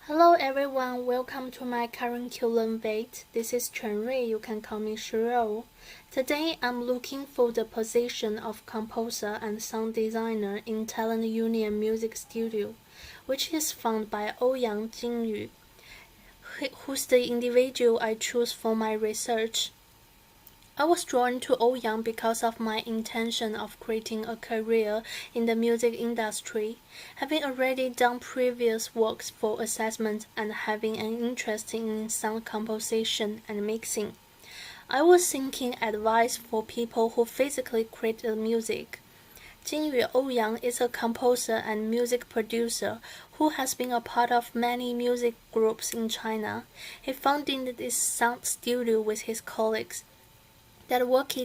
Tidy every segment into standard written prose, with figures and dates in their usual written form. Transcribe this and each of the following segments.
Hello everyone, welcome to my curriculum bait. This is Chen Rui, you can call me Shiro. Today I'm looking for the position of composer and sound designer in Talent Union Music Studio, which is found by Ouyang Jingyu, who's the individual I choose for my research. I was drawn to Ouyang because of my intention of creating a career in the music industry, having already done previous works for assessment and having an interest in sound composition and mixing. I was seeking advice for people who physically create the music. Jinyu Ouyang is a composer and music producer who has been a part of many music groups in China. He founded this sound studio with his colleagues that worked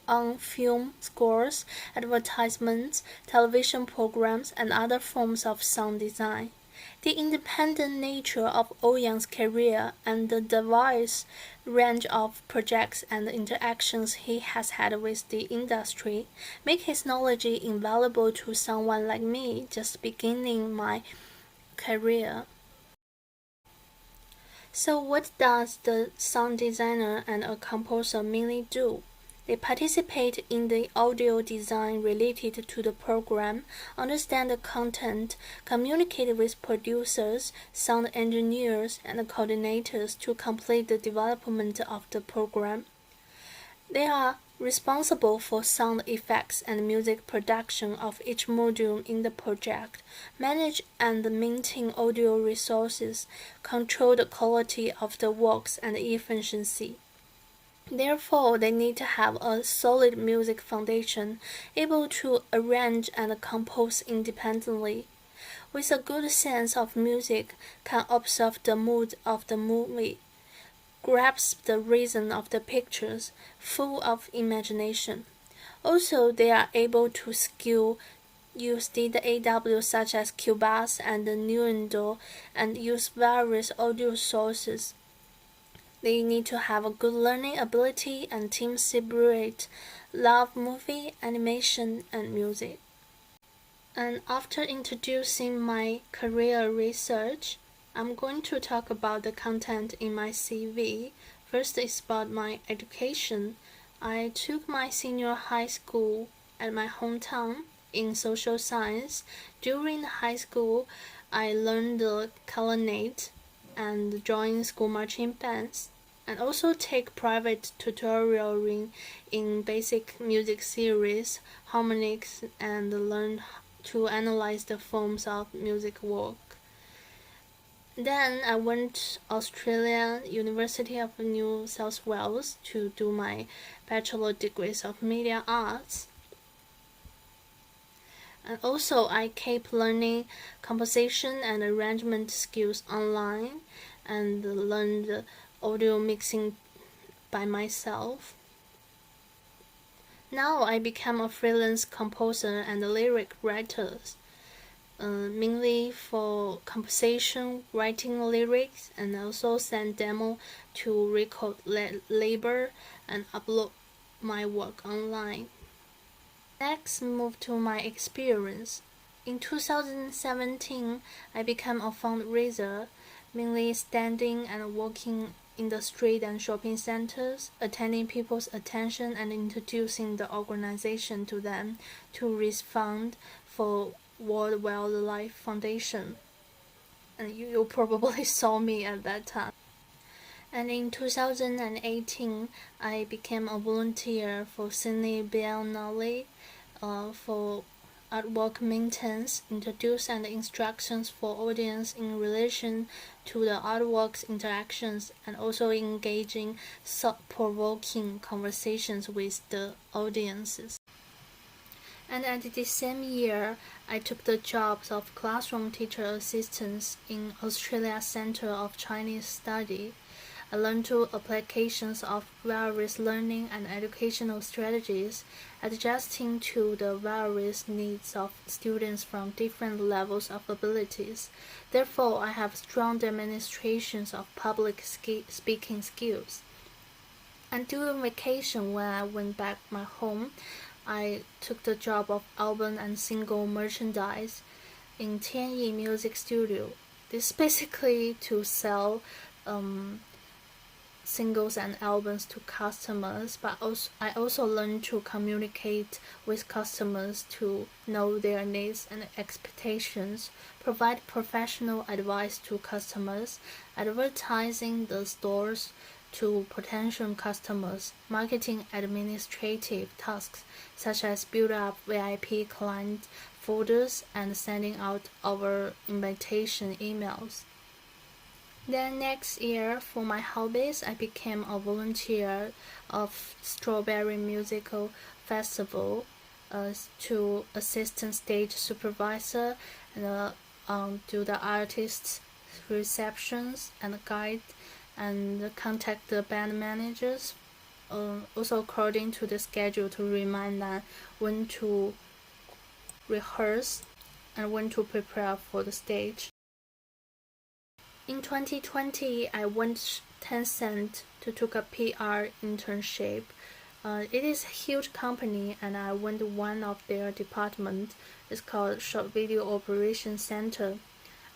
on film scores, advertisements, television programs, and other forms of sound design. The independent nature of Ouyang's career and the diverse range of projects and interactions he has had with the industry make his knowledge invaluable to someone like me just beginning my career. So what does the sound designer and a composer mainly do? They participate in the audio design related to the program, understand the content, communicate with producers, sound engineers, and coordinators to complete the development of the program. They are responsible for sound effects and music production of each module in the project, manage and maintain audio resources, control the quality of the works and efficiency. Therefore, they need to have a solid music foundation, able to arrange and compose independently. With a good sense of music, can observe the mood of the movie, grasp the reason of the pictures, full of imagination. Also, they are able to use DAW such as Cubase and Nuendo and use various audio sources. They need to have a good learning ability and team spirit, love movie, animation, and music. And after introducing my career research, I'm going to talk about the content in my CV. First is about my education. I took my senior high school at my hometown in social science. During high school, I learned the clarinet and joined school marching bands, and also take private tutoring in basic music theories, harmonics, and learn to analyze the forms of music work. Then I went to Australia, University of New South Wales to do my bachelor degrees of media arts. And also I keep learning composition and arrangement skills online and learned audio mixing by myself. Now I become a freelance composer and lyric writer, mainly for composition, writing lyrics, and also send demo to record label and upload my work online. Next, move to my experience. In 2017, I became a fundraiser, mainly standing and walking in the street and shopping centers, attending people's attention and introducing the organization to them to raise funds for World Wildlife Foundation. And you probably saw me at that time. And in 2018, I became a volunteer for Sydney Biennale for artwork maintenance, introduce and instructions for audience in relation to the artwork's interactions, and also engaging thought-provoking conversations with the audiences. And at the same year, I took the jobs of classroom teacher assistants in Australia Centre of Chinese Study. I learned two applications of various learning and educational strategies, adjusting to the various needs of students from different levels of abilities. Therefore, I have strong demonstrations of public speaking skills. And during vacation, when I went back my home, I took the job of album and single merchandise in Tianyi Music Studio. It's basically to sell singles and albums to customers, but I also learned to communicate with customers to know their needs and expectations, provide professional advice to customers, advertising the stores to potential customers, marketing administrative tasks such as build up VIP client folders and sending out our invitation emails. Then next year, for my hobbies, I became a volunteer of Strawberry Musical Festival to assistant stage supervisor and do the artists' receptions and guide and contact the band managers. Also according to the schedule to remind them when to rehearse and when to prepare for the stage. In 2020, I went Tencent to take a PR internship. It is a huge company, and I went to one of their department. It's called Short Video Operations Center,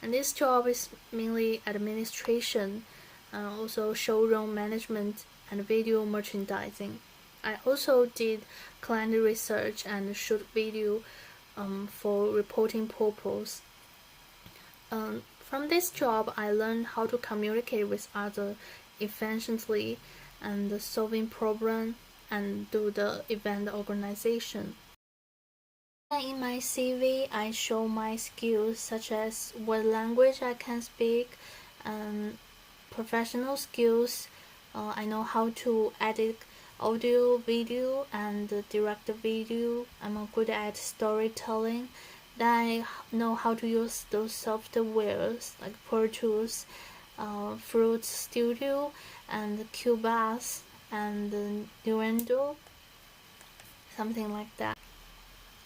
and this job is mainly administration, also showroom management and video merchandising. I also did client research and shoot video for reporting purpose. From this job, I learned how to communicate with others efficiently and solving problems and do the event organization. In my CV, I show my skills such as what language I can speak, and professional skills. I know how to edit audio, video, and direct the video. I'm good at storytelling. Then I know how to use those softwares like Pro Tools, Fruit Studio, and Cubase, and Nuendo, something like that.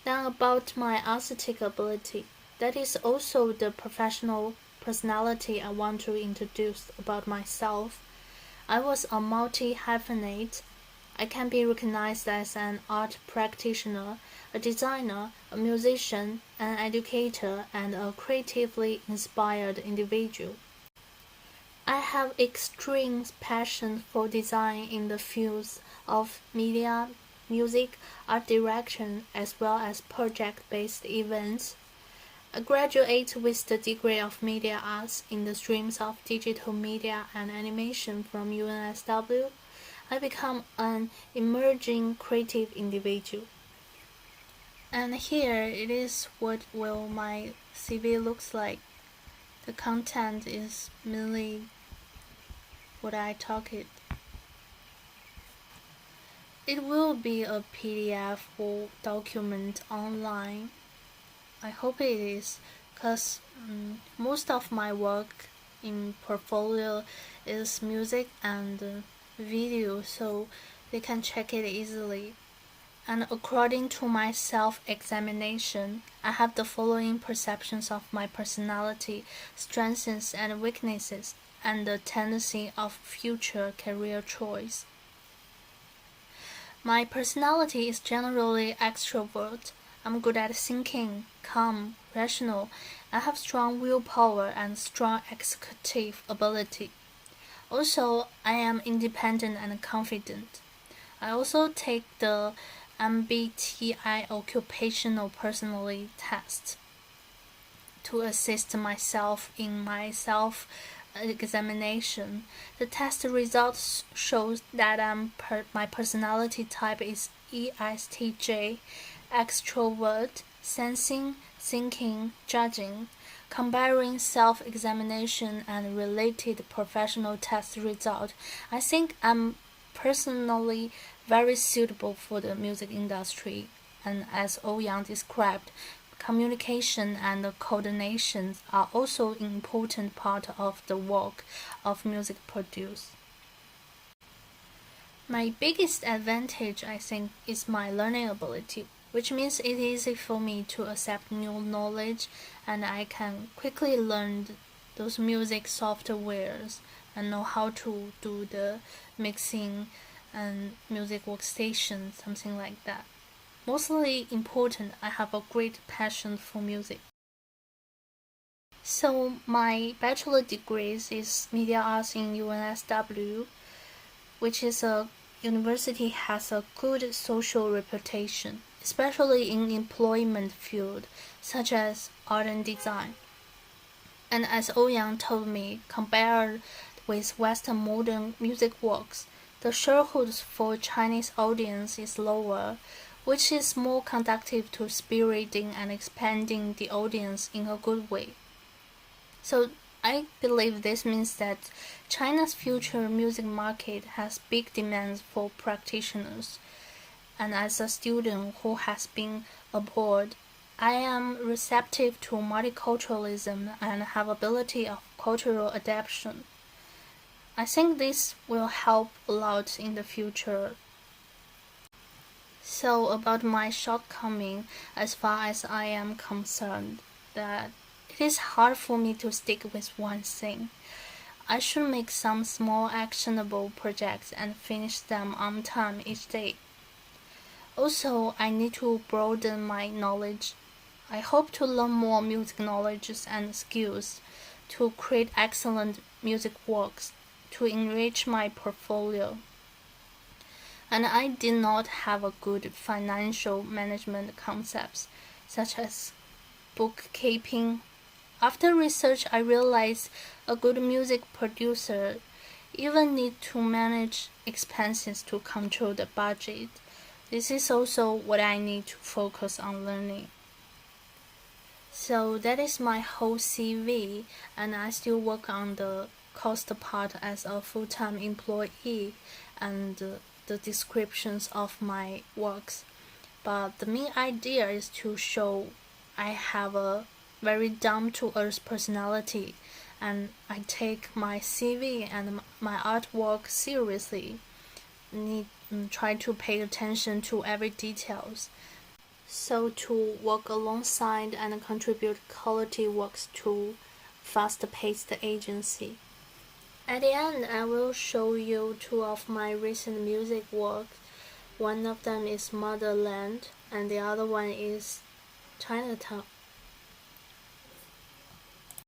Then about my aesthetic ability, that is also the professional personality I want to introduce about myself. I was a multi-hyphenate. I can be recognized as an art practitioner, a designer, a musician, an educator, and a creatively inspired individual. I have extreme passion for design in the fields of media, music, art direction, as well as project-based events. I graduate with the degree of Media Arts in the streams of Digital Media and Animation from UNSW. I become an emerging creative individual. And here it is what will my CV looks like. The content is mainly what I talk it. It will be a PDF or document online. I hope it is, because most of my work in portfolio is music and video, so they can check it easily. And according to my self-examination, I have the following perceptions of my personality, strengths and weaknesses, and the tendency of future career choice. My personality is generally extrovert. I'm good at thinking, calm, rational. I have strong willpower and strong executive ability. Also, I am independent and confident. I also take the MBTI occupational personality test to assist myself in my self-examination. The test results shows that my personality type is ESTJ, extrovert, sensing, thinking, judging. Comparing self-examination and related professional test result, I think I'm personally very suitable for the music industry, and as Ouyang described, communication and coordination are also an important part of the work of music produce. My biggest advantage, I think, is my learning ability, which means it's easy for me to accept new knowledge, and I can quickly learn those music softwares and know how to do the mixing and music workstation, something like that. Mostly important, I have a great passion for music. So my bachelor degree is media arts in UNSW, which is a university has a good social reputation, especially in employment field such as art and design. And as Ouyang told me, compared with Western modern music works, the shareholders for Chinese audience is lower, which is more conducive to spiriting and expanding the audience in a good way. So I believe this means that China's future music market has big demands for practitioners. And as a student who has been abroad, I am receptive to multiculturalism and have ability of cultural adaptation. I think this will help a lot in the future. So about my shortcoming, as far as I am concerned, that it is hard for me to stick with one thing. I should make some small actionable projects and finish them on time each day. Also, I need to broaden my knowledge. I hope to learn more music knowledges and skills to create excellent music works to enrich my portfolio. And I did not have a good financial management concepts such as bookkeeping. After research, I realized a good music producer even need to manage expenses to control the budget. This is also what I need to focus on learning. So that is my whole CV, and I still work on the cost part as a full-time employee and the descriptions of my works. But the main idea is to show I have a very down-to-earth personality, and I take my CV and my artwork seriously. Try to pay attention to every details. So to work alongside and contribute quality works to fast-paced agency. At the end, I will show you two of my recent music works. One of them is Motherland, and the other one is Chinatown.